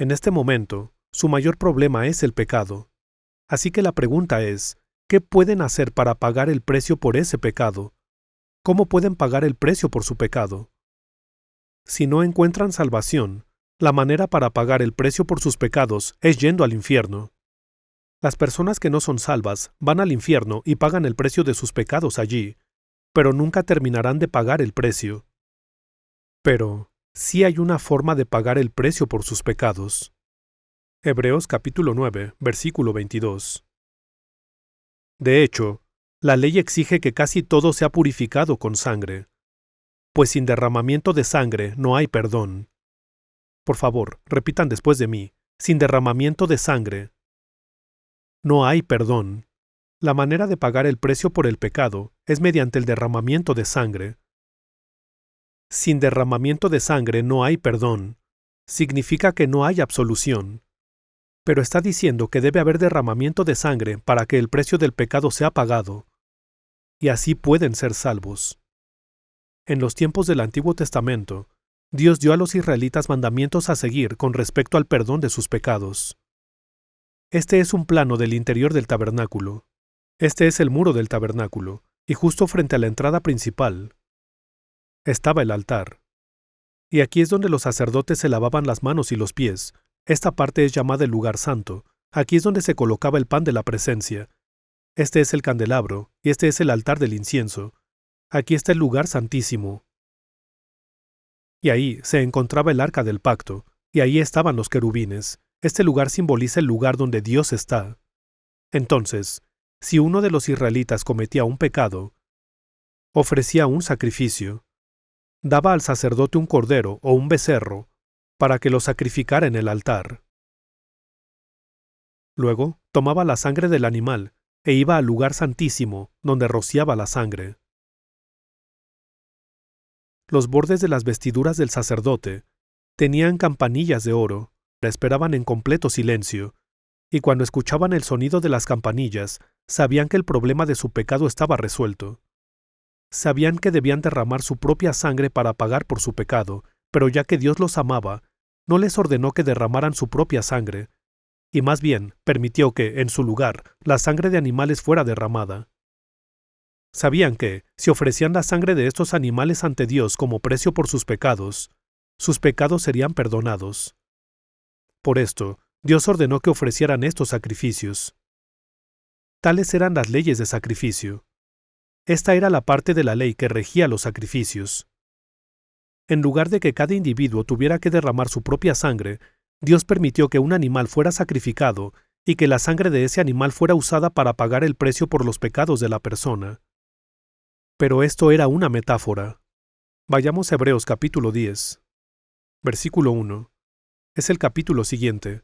En este momento, su mayor problema es el pecado. Así que la pregunta es, ¿qué pueden hacer para pagar el precio por ese pecado? ¿Cómo pueden pagar el precio por su pecado? Si no encuentran salvación, la manera para pagar el precio por sus pecados es yendo al infierno. Las personas que no son salvas van al infierno y pagan el precio de sus pecados allí, pero nunca terminarán de pagar el precio. Pero sí hay una forma de pagar el precio por sus pecados. Hebreos capítulo 9, versículo 22. De hecho, la ley exige que casi todo sea purificado con sangre, pues sin derramamiento de sangre no hay perdón. Por favor, repitan después de mí, sin derramamiento de sangre no hay perdón. La manera de pagar el precio por el pecado es mediante el derramamiento de sangre. Sin derramamiento de sangre no hay perdón. Significa que no hay absolución. Pero está diciendo que debe haber derramamiento de sangre para que el precio del pecado sea pagado. Y así pueden ser salvos. En los tiempos del Antiguo Testamento, Dios dio a los israelitas mandamientos a seguir con respecto al perdón de sus pecados. Este es un plano del interior del tabernáculo. Este es el muro del tabernáculo, y justo frente a la entrada principal estaba el altar. Y aquí es donde los sacerdotes se lavaban las manos y los pies. Esta parte es llamada el lugar santo. Aquí es donde se colocaba el pan de la presencia. Este es el candelabro, y este es el altar del incienso. Aquí está el lugar santísimo. Y ahí se encontraba el arca del pacto, y ahí estaban los querubines. Este lugar simboliza el lugar donde Dios está. Entonces, si uno de los israelitas cometía un pecado, ofrecía un sacrificio, daba al sacerdote un cordero o un becerro para que lo sacrificara en el altar. Luego, tomaba la sangre del animal e iba al lugar santísimo, donde rociaba la sangre. Los bordes de las vestiduras del sacerdote tenían campanillas de oro, esperaban en completo silencio, y cuando escuchaban el sonido de las campanillas, sabían que el problema de su pecado estaba resuelto. Sabían que debían derramar su propia sangre para pagar por su pecado, pero ya que Dios los amaba, no les ordenó que derramaran su propia sangre, y más bien permitió que, en su lugar, la sangre de animales fuera derramada. Sabían que, si ofrecían la sangre de estos animales ante Dios como precio por sus pecados serían perdonados. Por esto, Dios ordenó que ofrecieran estos sacrificios. Tales eran las leyes de sacrificio. Esta era la parte de la ley que regía los sacrificios. En lugar de que cada individuo tuviera que derramar su propia sangre, Dios permitió que un animal fuera sacrificado y que la sangre de ese animal fuera usada para pagar el precio por los pecados de la persona. Pero esto era una metáfora. Vayamos a Hebreos capítulo 10. Versículo 1. Es el capítulo siguiente.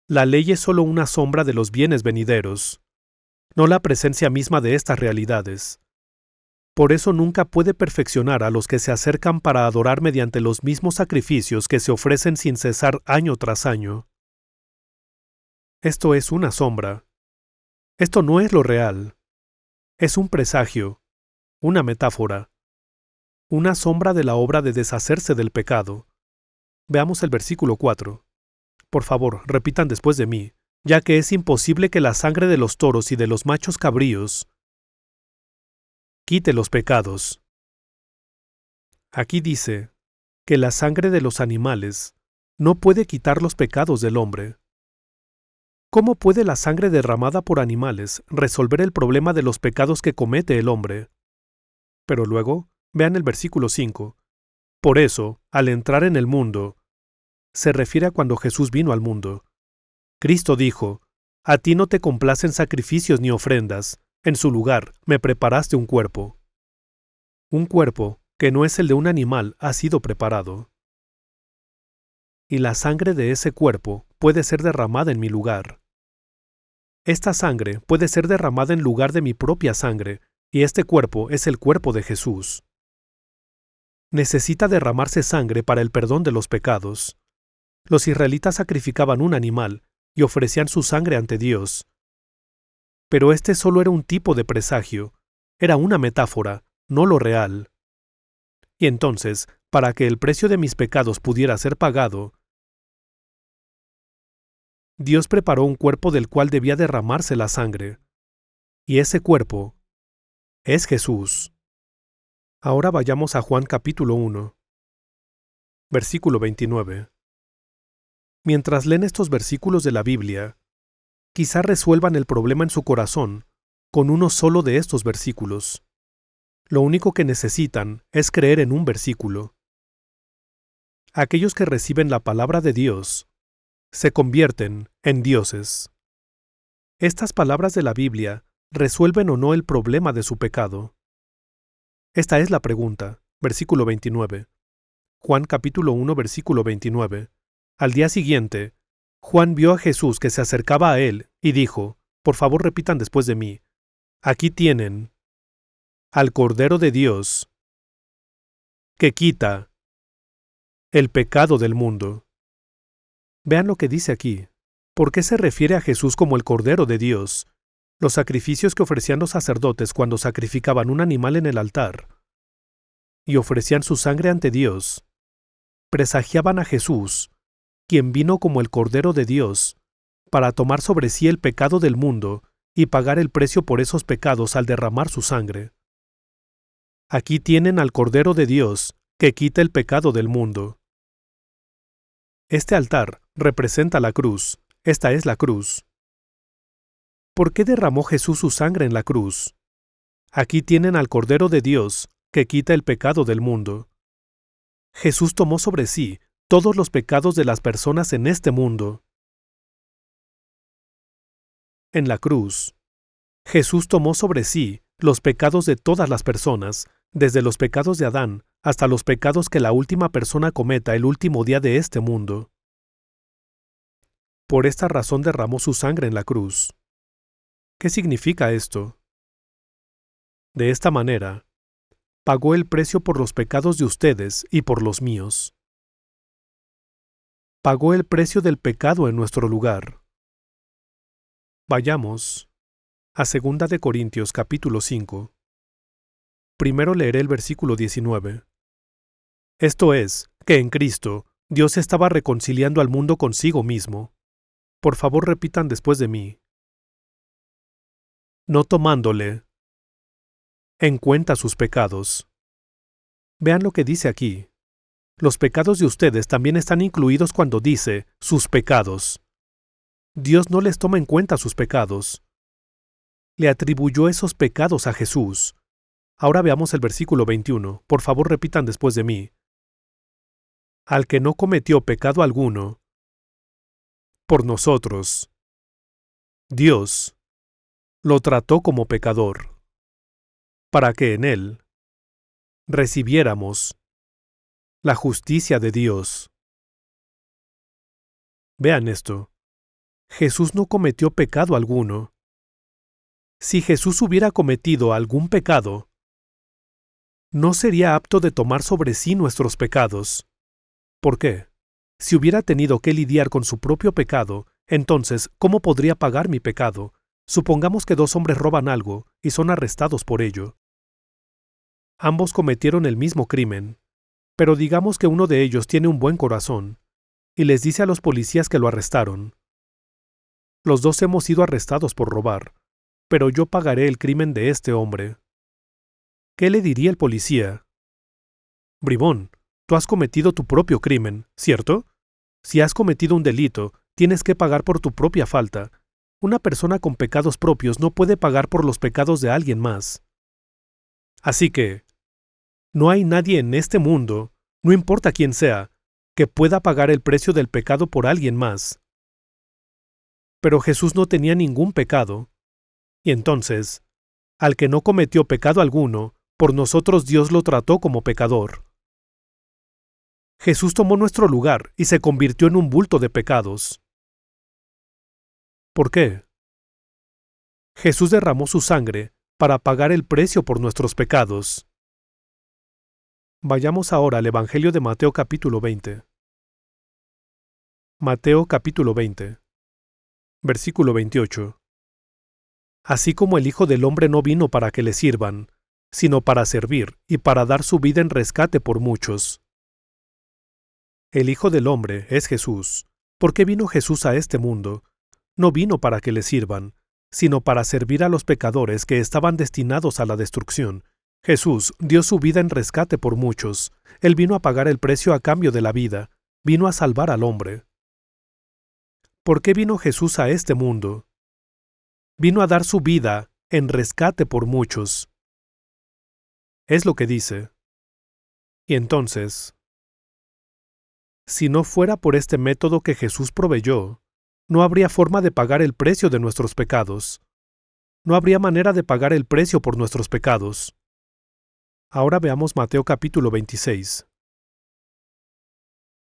La ley es solo una sombra de los bienes venideros, no la presencia misma de estas realidades. Por eso nunca puede perfeccionar a los que se acercan para adorar mediante los mismos sacrificios que se ofrecen sin cesar año tras año. Esto es una sombra. Esto no es lo real. Es un presagio, una metáfora, una sombra de la obra de deshacerse del pecado. Veamos el versículo 4. Por favor, repitan después de mí, ya que es imposible que la sangre de los toros y de los machos cabríos quite los pecados. Aquí dice que la sangre de los animales no puede quitar los pecados del hombre. ¿Cómo puede la sangre derramada por animales resolver el problema de los pecados que comete el hombre? Pero luego, vean el versículo 5. Por eso, al entrar en el mundo, se refiere a cuando Jesús vino al mundo. Cristo dijo, «A ti no te complacen sacrificios ni ofrendas, en su lugar me preparaste un cuerpo». Un cuerpo que no es el de un animal ha sido preparado. Y la sangre de ese cuerpo puede ser derramada en mi lugar. Esta sangre puede ser derramada en lugar de mi propia sangre, y este cuerpo es el cuerpo de Jesús. Necesita derramarse sangre para el perdón de los pecados. Los israelitas sacrificaban un animal y ofrecían su sangre ante Dios. Pero este solo era un tipo de presagio, era una metáfora, no lo real. Y entonces, para que el precio de mis pecados pudiera ser pagado, Dios preparó un cuerpo del cual debía derramarse la sangre. Y ese cuerpo es Jesús. Ahora vayamos a Juan capítulo 1, versículo 29. Mientras leen estos versículos de la Biblia, quizá resuelvan el problema en su corazón con uno solo de estos versículos. Lo único que necesitan es creer en un versículo. Aquellos que reciben la palabra de Dios se convierten en dioses. Estas palabras de la Biblia resuelven o no el problema de su pecado. Esta es la pregunta, versículo 29. Juan capítulo 1, versículo 29. Al día siguiente, Juan vio a Jesús que se acercaba a él y dijo, por favor repitan después de mí, aquí tienen al Cordero de Dios que quita el pecado del mundo. Vean lo que dice aquí. ¿Por qué se refiere a Jesús como el Cordero de Dios? Los sacrificios que ofrecían los sacerdotes cuando sacrificaban un animal en el altar y ofrecían su sangre ante Dios, presagiaban a Jesús, quien vino como el Cordero de Dios, para tomar sobre sí el pecado del mundo y pagar el precio por esos pecados al derramar su sangre. Aquí tienen al Cordero de Dios que quita el pecado del mundo. Este altar representa la cruz. Esta es la cruz. ¿Por qué derramó Jesús su sangre en la cruz? Aquí tienen al Cordero de Dios que quita el pecado del mundo. Jesús tomó sobre sí todos los pecados de las personas en este mundo. En la cruz, Jesús tomó sobre sí los pecados de todas las personas, desde los pecados de Adán hasta los pecados que la última persona cometa el último día de este mundo. Por esta razón derramó su sangre en la cruz. ¿Qué significa esto? De esta manera, pagó el precio por los pecados de ustedes y por los míos. Pagó el precio del pecado en nuestro lugar. Vayamos a 2 de Corintios capítulo 5. Primero leeré el versículo 19. Esto es, que en Cristo, Dios estaba reconciliando al mundo consigo mismo. Por favor repitan después de mí. No tomándole en cuenta sus pecados. Vean lo que dice aquí. Los pecados de ustedes también están incluidos cuando dice sus pecados. Dios no les toma en cuenta sus pecados. Le atribuyó esos pecados a Jesús. Ahora veamos el versículo 21. Por favor repitan después de mí. Al que no cometió pecado alguno, por nosotros, Dios lo trató como pecador, para que en él recibiéramos la justicia de Dios. Vean esto. Jesús no cometió pecado alguno. Si Jesús hubiera cometido algún pecado, no sería apto de tomar sobre sí nuestros pecados. ¿Por qué? Si hubiera tenido que lidiar con su propio pecado, entonces, ¿cómo podría pagar mi pecado? Supongamos que dos hombres roban algo y son arrestados por ello. Ambos cometieron el mismo crimen, pero digamos que uno de ellos tiene un buen corazón y les dice a los policías que lo arrestaron. Los dos hemos sido arrestados por robar, pero yo pagaré el crimen de este hombre. ¿Qué le diría el policía? Bribón, tú has cometido tu propio crimen, ¿cierto? Si has cometido un delito, tienes que pagar por tu propia falta. Una persona con pecados propios no puede pagar por los pecados de alguien más. Así que, no hay nadie en este mundo, no importa quién sea, que pueda pagar el precio del pecado por alguien más. Pero Jesús no tenía ningún pecado, y entonces, al que no cometió pecado alguno, por nosotros Dios lo trató como pecador. Jesús tomó nuestro lugar y se convirtió en un bulto de pecados. ¿Por qué? Jesús derramó su sangre para pagar el precio por nuestros pecados. Vayamos ahora al Evangelio de Mateo capítulo 20. Mateo capítulo 20. Versículo 28. Así como el Hijo del Hombre no vino para que le sirvan, sino para servir y para dar su vida en rescate por muchos. El Hijo del Hombre es Jesús. ¿Por qué vino Jesús a este mundo? no vino para que le sirvan, sino para servir a los pecadores que estaban destinados a la destrucción. Jesús dio su vida en rescate por muchos. Él vino a pagar el precio a cambio de la vida, vino a salvar al hombre. ¿Por qué vino Jesús a este mundo? Vino a dar su vida en rescate por muchos. Es lo que dice. Y entonces, si no fuera por este método que Jesús proveyó, no habría forma de pagar el precio de nuestros pecados. No habría manera de pagar el precio por nuestros pecados. Ahora veamos Mateo capítulo 26.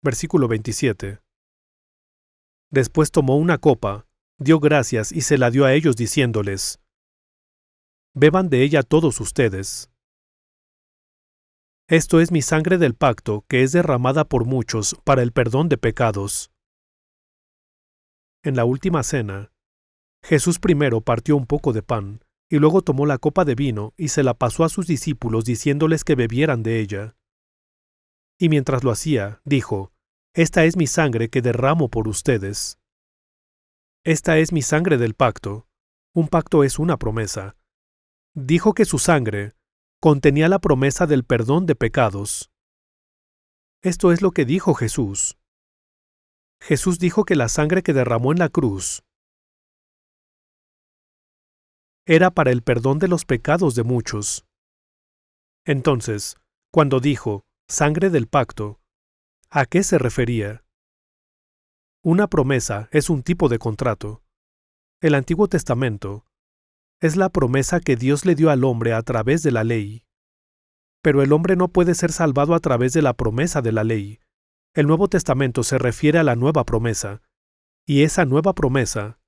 Versículo 27. Después tomó una copa, dio gracias y se la dio a ellos diciéndoles: Beban de ella todos ustedes. Esto es mi sangre del pacto, que es derramada por muchos para el perdón de pecados. En la última cena, Jesús primero partió un poco de pan, y luego tomó la copa de vino y se la pasó a sus discípulos diciéndoles que bebieran de ella. Y mientras lo hacía, dijo: Esta es mi sangre que derramo por ustedes. Esta es mi sangre del pacto. Un pacto es una promesa. Dijo que su sangre contenía la promesa del perdón de pecados. Esto es lo que dijo Jesús. Jesús dijo que la sangre que derramó en la cruz era para el perdón de los pecados de muchos. Entonces, cuando dijo sangre del pacto, ¿a qué se refería? Una promesa es un tipo de contrato. El Antiguo Testamento es la promesa que Dios le dio al hombre a través de la ley. Pero el hombre no puede ser salvado a través de la promesa de la ley. El Nuevo Testamento se refiere a la nueva promesa, y esa nueva promesa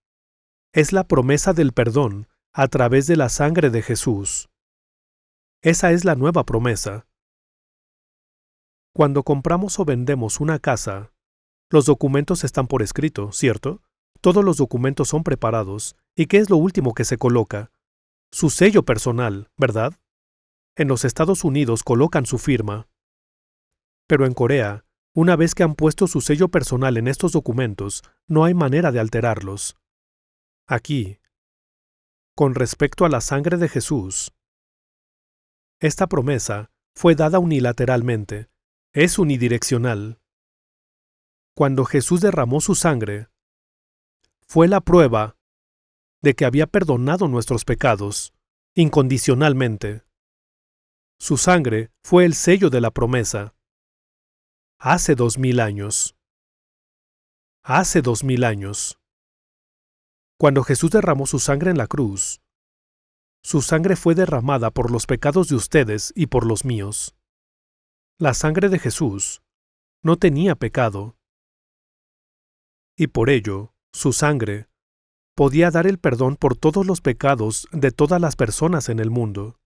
es la promesa del perdón a través de la sangre de Jesús. Esa es la nueva promesa. Cuando compramos o vendemos una casa, los documentos están por escrito, ¿cierto? Todos los documentos son preparados. ¿Y qué es lo último que se coloca? Su sello personal, ¿verdad? En los Estados Unidos colocan su firma. Pero en Corea, una vez que han puesto su sello personal en estos documentos, no hay manera de alterarlos. Aquí, con respecto a la sangre de Jesús, esta promesa fue dada unilateralmente, es unidireccional. Cuando Jesús derramó su sangre, fue la prueba de que había perdonado nuestros pecados, incondicionalmente. Su sangre fue el sello de la promesa. Hace 2000 años. Hace 2000 años. Cuando Jesús derramó su sangre en la cruz, su sangre fue derramada por los pecados de ustedes y por los míos. La sangre de Jesús no tenía pecado. Y por ello, su sangre podía dar el perdón por todos los pecados de todas las personas en el mundo.